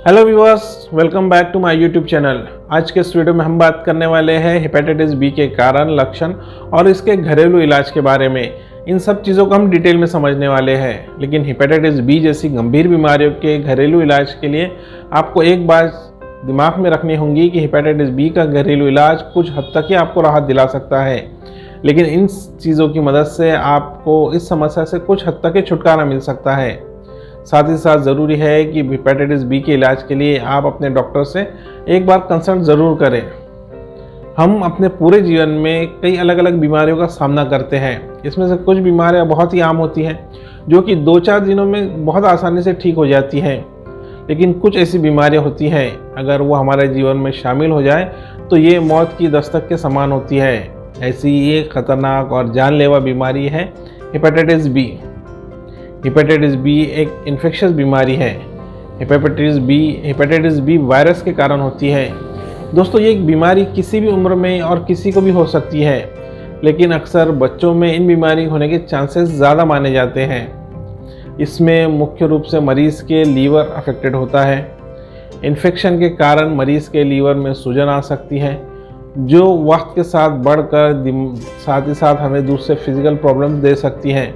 Hello viewers, welcome back to my YouTube channel. आज के इस वीडियो में हम बात करने वाले हैं हेपेटाइटिस बी के कारण, लक्षण और इसके घरेलू इलाज के बारे में। इन सब चीज़ों को हम डिटेल में समझने वाले हैं। लेकिन हेपेटाइटिस बी जैसी गंभीर बीमारियों के घरेलू इलाज के लिए आपको एक बात दिमाग में रखनी होगी कि हेपेटाइटिस बी का घरेलू इलाज कुछ हद तक ही आपको राहत दिला सकता है, लेकिन इन चीज़ों की मदद से आपको इस समस्या से कुछ हद तक ही छुटकारा मिल सकता है। साथ ही साथ ज़रूरी है कि हेपेटाइटिस बी के इलाज के लिए आप अपने डॉक्टर से एक बार कंसल्ट ज़रूर करें। हम अपने पूरे जीवन में कई अलग अलग बीमारियों का सामना करते हैं। इसमें से कुछ बीमारियां बहुत ही आम होती हैं जो कि 2-4 दिनों में बहुत आसानी से ठीक हो जाती हैं, लेकिन कुछ ऐसी बीमारियां होती हैं अगर वो हमारे जीवन में शामिल हो जाए तो ये मौत की दस्तक के समान होती है। ऐसी ये खतरनाक और जानलेवा बीमारी है हेपेटाइटिस बी। हेपेटाइटिस बी एक इन्फेक्शियस बीमारी है। हेपेटाइटिस बी वायरस के कारण होती है। दोस्तों, ये एक बीमारी किसी भी उम्र में और किसी को भी हो सकती है, लेकिन अक्सर बच्चों में इन बीमारी होने के चांसेस ज़्यादा माने जाते हैं। इसमें मुख्य रूप से मरीज़ के लीवर अफेक्टेड होता है। इन्फेक्शन के कारण मरीज़ के लीवर में सूजन आ सकती है, जो वक्त के साथ बढ़कर साथ ही साथ हमें दूसरे फिजिकल प्रॉब्लम्स दे सकती हैं।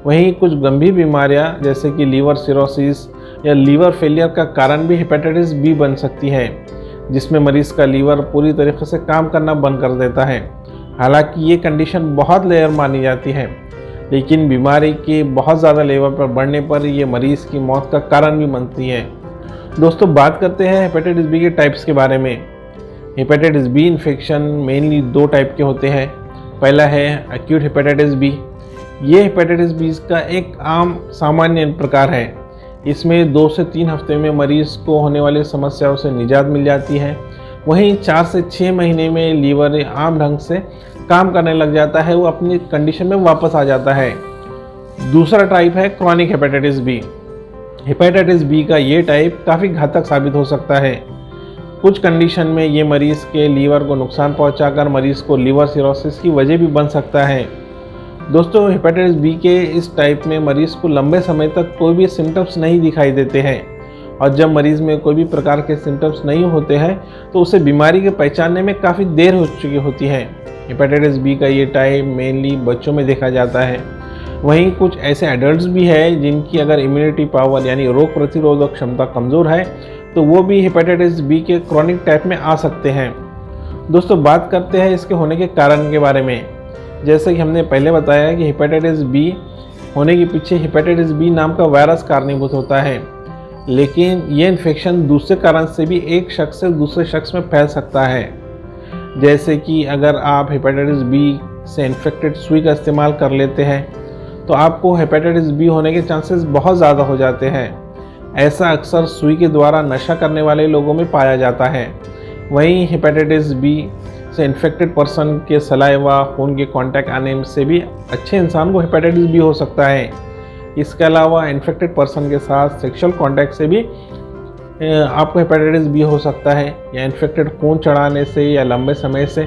वहीं कुछ गंभीर बीमारियां जैसे कि लीवर सिरोसिस या लीवर फेलियर का कारण भी हेपेटाइटिस बी बन सकती है, जिसमें मरीज़ का लीवर पूरी तरीके से काम करना बंद कर देता है। हालांकि ये कंडीशन बहुत रेयर मानी जाती है, लेकिन बीमारी के बहुत ज़्यादा लेवल पर बढ़ने पर ये मरीज़ की मौत का कारण भी बनती है। दोस्तों, बात करते हैं हेपेटाइटिस बी के टाइप्स के बारे में। Hepatitis B infection mainly 2 type के होते हैं। पहला है एक्यूट हेपेटाइटिस बी। ये हेपेटाइटिस बी का एक आम सामान्य प्रकार है। इसमें 2 से 3 हफ्ते में मरीज़ को होने वाली समस्याओं से निजात मिल जाती है। वहीं 4 से 6 महीने में लीवर आम ढंग से काम करने लग जाता है, वो अपनी कंडीशन में वापस आ जाता है। दूसरा टाइप है chronic hepatitis B. Hepatitis B का ये टाइप काफ़ी घातक साबित हो सकता है। कुछ कंडीशन में ये मरीज़ के लीवर को नुकसान पहुंचाकर मरीज़ को लीवर सिरोसिस की वजह भी बन सकता है। दोस्तों, हेपेटाइटिस बी के इस टाइप में मरीज़ को लंबे समय तक कोई भी सिम्टम्स नहीं दिखाई देते हैं, और जब मरीज़ में कोई भी प्रकार के सिम्टम्स नहीं होते हैं तो उसे बीमारी के पहचानने में काफ़ी देर हो चुकी होती है। हेपेटाइटिस बी का ये टाइप मेनली बच्चों में देखा जाता है। वहीं कुछ ऐसे एडल्ट्स भी हैं जिनकी अगर इम्यूनिटी पावर यानी रोग प्रतिरोधक क्षमता कमज़ोर है तो वो भी हेपेटाइटिस बी के क्रॉनिक टाइप में आ सकते हैं। दोस्तों, बात करते हैं इसके होने के कारण के बारे में। जैसे कि हमने पहले बताया कि हेपेटाइटिस बी होने के पीछे हेपेटाइटिस बी नाम का वायरस कारणीभूत होता है, लेकिन ये इन्फेक्शन दूसरे कारण से भी एक शख्स से दूसरे शख्स में फैल सकता है। जैसे कि अगर आप हेपेटाइटिस बी से इन्फेक्टेड सुई का इस्तेमाल कर लेते हैं तो आपको हेपेटाइटिस बी होने के चांसेस बहुत ज़्यादा हो जाते हैं। ऐसा अक्सर सुई के द्वारा नशा करने वाले लोगों में पाया जाता है। वहीं हेपेटाइटिस बी से इन्फेक्टेड पर्सन के सलाइवा खून के कांटेक्ट आने से भी अच्छे इंसान को हेपेटाइटिस बी हो सकता है। इसके अलावा इन्फेक्टेड पर्सन के साथ सेक्सुअल कांटेक्ट से भी आपको हेपेटाइटिस बी हो सकता है, या इन्फेक्टेड खून चढ़ाने से या लंबे समय से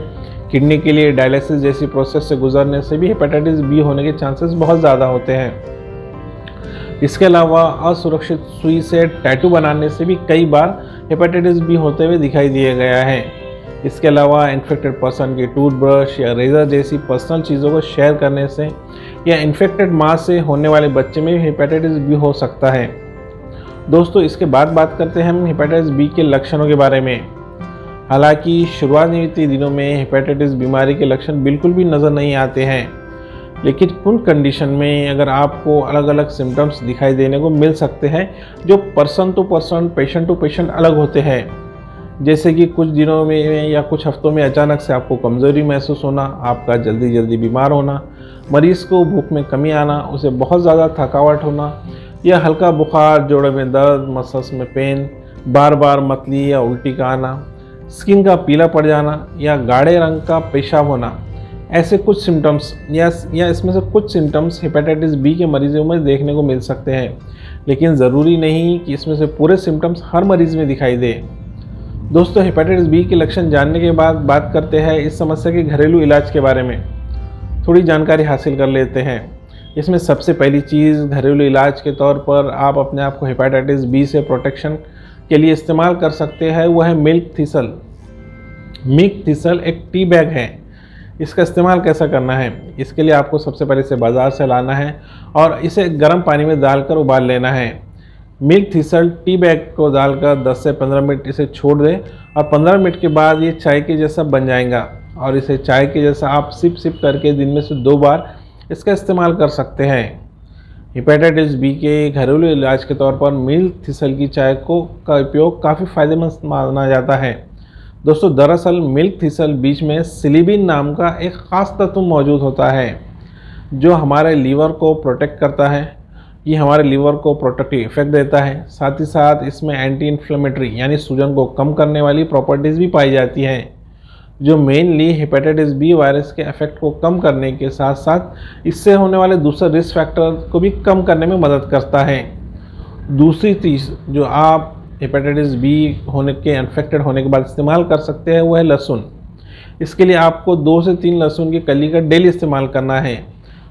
किडनी के लिए डायलिसिस जैसी प्रोसेस से गुजरने से भी हेपेटाइटिस बी होने के चांसेस बहुत ज़्यादा होते हैं। इसके अलावा असुरक्षित सुई से टैटू बनाने से भी कई बार हेपेटाइटिस बी होते हुए दिखाई दिया गया है। इसके अलावा इन्फेक्टेड पर्सन की टूथब्रश या रेजर जैसी पर्सनल चीज़ों को शेयर करने से या इन्फेक्टेड माँ से होने वाले बच्चे में भी हेपेटाइटिस बी हो सकता है। दोस्तों, इसके बाद बात करते हैं हम हेपेटाइटिस बी के लक्षणों के बारे में। हालांकि शुरुआती दिनों में हेपेटाइटिस बीमारी के लक्षण बिल्कुल भी नज़र नहीं आते हैं, लेकिन उन कंडीशन में अगर आपको अलग अलग सिम्टम्स दिखाई देने को मिल सकते हैं जो person to person, patient to patient अलग होते हैं। जैसे कि कुछ दिनों में या कुछ हफ्तों में अचानक से आपको कमज़ोरी महसूस होना, आपका जल्दी बीमार होना, मरीज़ को भूख में कमी आना, उसे बहुत ज़्यादा थकावट होना या हल्का बुखार, जोड़ों में दर्द, मसल्स में पेन, बार बार मतली या उल्टी का आना, स्किन का पीला पड़ जाना या गाढ़े रंग का पेशाब होना, ऐसे कुछ सिम्टम्स या इसमें से कुछ सिम्टम्स हेपेटाइटिस बी के मरीजों में देखने को मिल सकते हैं, लेकिन ज़रूरी नहीं कि इसमें से पूरे सिम्टम्स हर मरीज़ में दिखाई दे। दोस्तों, हेपेटाइटिस बी के लक्षण जानने के बाद बात करते हैं इस समस्या के घरेलू इलाज के बारे में। थोड़ी जानकारी हासिल कर लेते हैं। इसमें सबसे पहली चीज़ घरेलू इलाज के तौर पर आप अपने आप को हेपेटाइटिस बी से प्रोटेक्शन के लिए इस्तेमाल कर सकते हैं वो है मिल्क थिसल। मिल्क थिसल एक टी बैग है। इसका इस्तेमाल कैसा करना है, इसके लिए आपको सबसे पहले इसे बाज़ार से लाना है और इसे गर्म पानी में डालकर उबाल लेना है। मिल्क थिसल टी बैग को डालकर 10 से 15 मिनट इसे छोड़ दें और 15 मिनट के बाद ये चाय के जैसा बन जाएगा और इसे चाय के जैसा आप सिप सिप करके दिन में से 2 बार इसका इस्तेमाल कर सकते हैं। हेपेटाइटिस बी के घरेलू इलाज के तौर पर मिल्क थिसल की चाय का उपयोग काफ़ी फायदेमंद माना जाता है। दोस्तों, दरअसल मिल्क थिसल बीज में सिलिबिन नाम का एक ख़ास तत्व मौजूद होता है जो हमारे लीवर को प्रोटेक्ट करता है। ये हमारे लीवर को प्रोटेक्टिव इफेक्ट देता है। साथ ही साथ इसमें एंटी इन्फ्लेमेटरी यानी सूजन को कम करने वाली प्रॉपर्टीज़ भी पाई जाती हैं जो मेनली हेपेटाइटिस बी वायरस के इफेक्ट को कम करने के साथ साथ इससे होने वाले दूसरे रिस्क फैक्टर को भी कम करने में मदद करता है। दूसरी चीज़ जो आप हेपेटाइटिस बी होने के इन्फेक्टेड होने के बाद इस्तेमाल कर सकते हैं वो है लहसुन। इसके लिए आपको 2 से 3 लहसुन की कली का डेली इस्तेमाल करना है।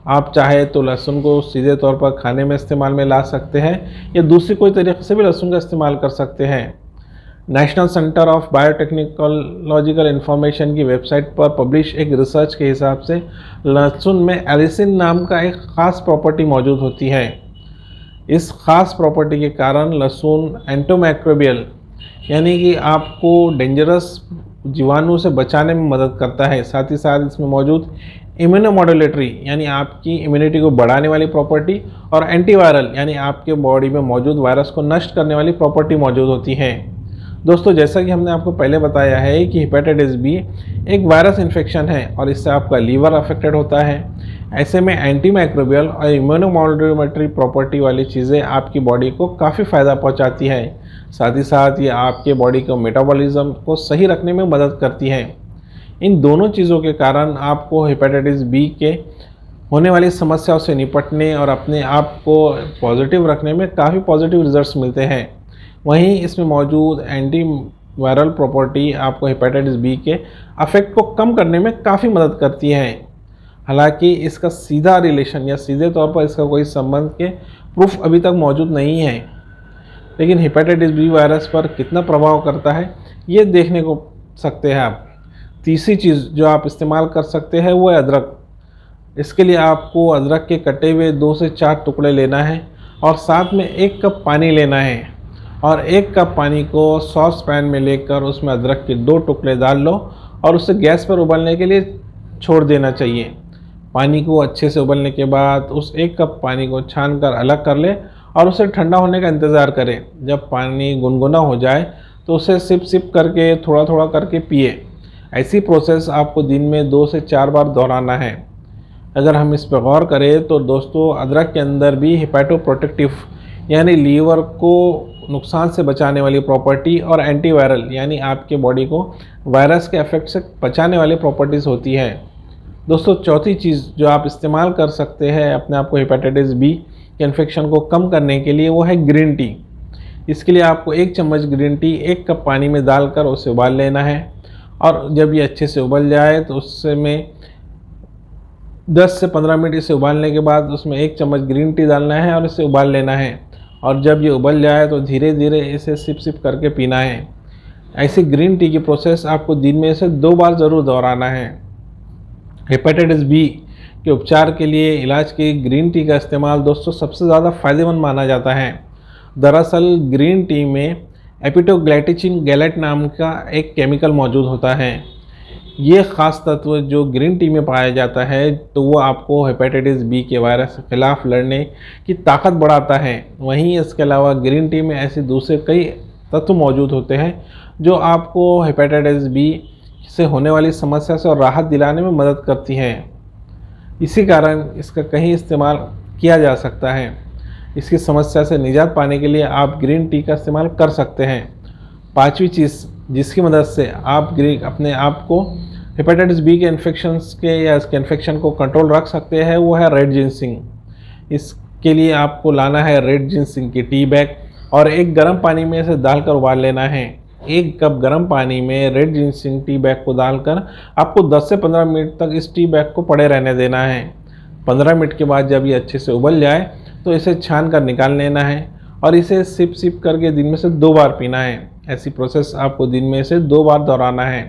आप चाहे तो लहसुन को सीधे तौर पर खाने में इस्तेमाल में ला सकते हैं या दूसरी कोई तरीके से भी लहसुन का इस्तेमाल कर सकते हैं। नेशनल सेंटर ऑफ बायोटेक्निकोलॉजिकल इन्फॉर्मेशन की वेबसाइट पर पब्लिश एक रिसर्च के हिसाब से लहसुन में एलिसिन नाम का एक ख़ास प्रॉपर्टी मौजूद होती है। इस ख़ास प्रॉपर्टी के कारण लहसुन एंटीमाइक्रोबियल यानी कि आपको डेंजरस जीवाणु से बचाने में मदद करता है। साथ ही साथ इसमें मौजूद इम्यूनोमॉड्यूलेटरी यानी आपकी इम्यूनिटी को बढ़ाने वाली प्रॉपर्टी और एंटीवायरल यानी आपके बॉडी में मौजूद वायरस को नष्ट करने वाली प्रॉपर्टी मौजूद होती है। दोस्तों, जैसा कि हमने आपको पहले बताया है कि हेपेटाइटिस बी एक वायरस इन्फेक्शन है और इससे आपका लीवर अफेक्टेड होता है। ऐसे में एंटीमाइक्रोबियल और इम्यूनोमॉड्यूलेटरी प्रॉपर्टी वाली चीज़ें आपकी बॉडी को काफ़ी फ़ायदा पहुंचाती है। साथ ही साथ ये आपके बॉडी को मेटाबॉलिज्म को सही रखने में मदद करती है। इन दोनों चीज़ों के कारण आपको हेपेटाइटिस बी के होने वाली समस्याओं से निपटने और अपने आप को पॉजिटिव रखने में काफ़ी पॉजिटिव रिजल्ट्स मिलते हैं। वहीं इसमें मौजूद एंटी वायरल प्रॉपर्टी आपको हेपेटाइटिस बी के अफेक्ट को कम करने में काफ़ी मदद करती है। हालांकि इसका सीधा रिलेशन या सीधे तौर पर इसका कोई संबंध के प्रूफ अभी तक मौजूद नहीं है, लेकिन हेपेटाइटिस बी वायरस पर कितना प्रभाव करता है ये देखने को सकते हैं आप। तीसरी चीज़ जो आप इस्तेमाल कर सकते हैं वो है अदरक। इसके लिए आपको अदरक के कटे हुए 2 से 4 टुकड़े लेना है और साथ में 1 कप पानी लेना है और 1 कप पानी को सॉस पैन में लेकर उसमें अदरक के 2 टुकड़े डाल लो और उसे गैस पर उबलने के लिए छोड़ देना चाहिए। पानी को अच्छे से उबलने के बाद उस 1 कप पानी को छान कर अलग कर ले और उसे ठंडा होने का इंतज़ार करें। जब पानी गुनगुना हो जाए तो उसे सिप सिप करके थोड़ा थोड़ा करके पिए। ऐसी प्रोसेस आपको दिन में 2 से 4 बार दोहराना है। अगर हम इस पर गौर करें तो दोस्तों, अदरक के अंदर भी हेपेटोप्रोटेक्टिव यानी लीवर को नुकसान से बचाने वाली प्रॉपर्टी और एंटीवायरल यानी आपके बॉडी को वायरस के इफेक्ट से बचाने वाली प्रॉपर्टीज़ होती है। दोस्तों, चौथी चीज़ जो आप इस्तेमाल कर सकते हैं अपने आप को हेपेटाइटिस बी के इन्फेक्शन को कम करने के लिए वो है ग्रीन टी। इसके लिए आपको 1 चम्मच ग्रीन टी 1 कप पानी में डालकर उसे उबाल लेना है और जब ये अच्छे से उबल जाए तो उससे में 10 से 15 मिनट इसे उबालने के बाद उसमें 1 चम्मच ग्रीन टी डालना है और इसे उबाल लेना है और जब ये उबल जाए तो धीरे धीरे इसे सिप सिप करके पीना है। ऐसी ग्रीन टी की प्रोसेस आपको दिन में से 2 बार ज़रूर दोहराना है। हेपेटाइटिस बी के उपचार के लिए इलाज की ग्रीन टी का इस्तेमाल दोस्तों सबसे ज़्यादा फ़ायदेमंद माना जाता है। दरअसल ग्रीन टी में एपिटोग्लाइकोलिन गैलेट नाम का एक केमिकल मौजूद होता है। ये ख़ास तत्व जो ग्रीन टी में पाया जाता है तो वो आपको हेपेटाइटिस बी के वायरस के खिलाफ लड़ने की ताकत बढ़ाता है। वहीं इसके अलावा ग्रीन टी में ऐसे दूसरे कई तत्व मौजूद होते हैं जो आपको हेपेटाइटिस बी से होने वाली समस्या से और राहत दिलाने में मदद करती हैं। इसी कारण इसका कहीं इस्तेमाल किया जा सकता है। इसकी समस्या से निजात पाने के लिए आप ग्रीन टी का इस्तेमाल कर सकते हैं। 5वीं चीज़ जिसकी मदद से आप अपने आप को हेपेटाइटिस बी के इन्फेक्शंस के या इसके इन्फेक्शन को कंट्रोल रख सकते हैं वो है रेड जिनसिंग। इसके लिए आपको लाना है रेड जिनसिंग की टी बैग और एक गर्म पानी में इसे डालकर उबाल लेना है। 1 कप गर्म पानी में रेड जिनसिंग टी बैग को डालकर आपको 10 से 15 मिनट तक इस टी बैग को पड़े रहने देना है। 15 मिनट के बाद जब ये अच्छे से उबल जाए तो इसे छान कर निकाल लेना है और इसे सिप सिप करके दिन में से 2 बार पीना है। ऐसी प्रोसेस आपको दिन में से 2 बार दोहराना है।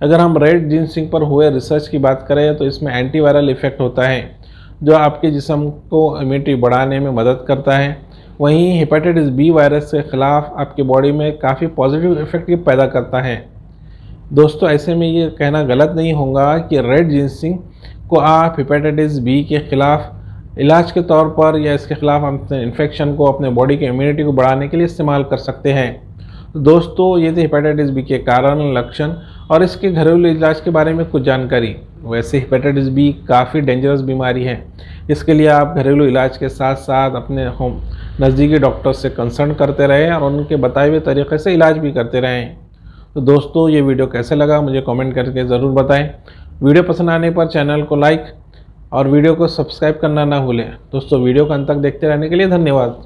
अगर हम रेड जिनसिंग पर हुए रिसर्च की बात करें तो इसमें एंटीवायरल इफेक्ट होता है जो आपके जिस्म को इम्यूनिटी बढ़ाने में मदद करता है। वहीं हेपेटाइटिस बी वायरस के ख़िलाफ़ आपकी बॉडी में काफ़ी पॉजिटिव इफेक्ट ये पैदा करता है। दोस्तों ऐसे में ये कहना गलत नहीं होगा कि रेड जिनसिंग को आप हेपेटाइटिस बी के ख़िलाफ़ इलाज के तौर पर या इसके ख़िलाफ़ अपने इन्फेक्शन को अपने बॉडी की इम्यूनिटी को बढ़ाने के लिए इस्तेमाल कर सकते हैं। तो दोस्तों ये थे हेपेटाइटिस बी के कारण, लक्षण और इसके घरेलू इलाज के बारे में कुछ जानकारी। वैसे हेपेटाइटिस बी काफ़ी डेंजरस बीमारी है। इसके लिए आप घरेलू इलाज के साथ साथ अपने नज़दीकी डॉक्टर से कंसल्ट करते रहें और उनके बताए हुए तरीके से इलाज भी करते रहें। तो दोस्तों ये वीडियो कैसे लगा मुझे कमेंट करके ज़रूर बताएं। वीडियो पसंद आने पर चैनल को लाइक और वीडियो को सब्सक्राइब करना ना भूलें। दोस्तों वीडियो को अंत तक देखते रहने के लिए धन्यवाद।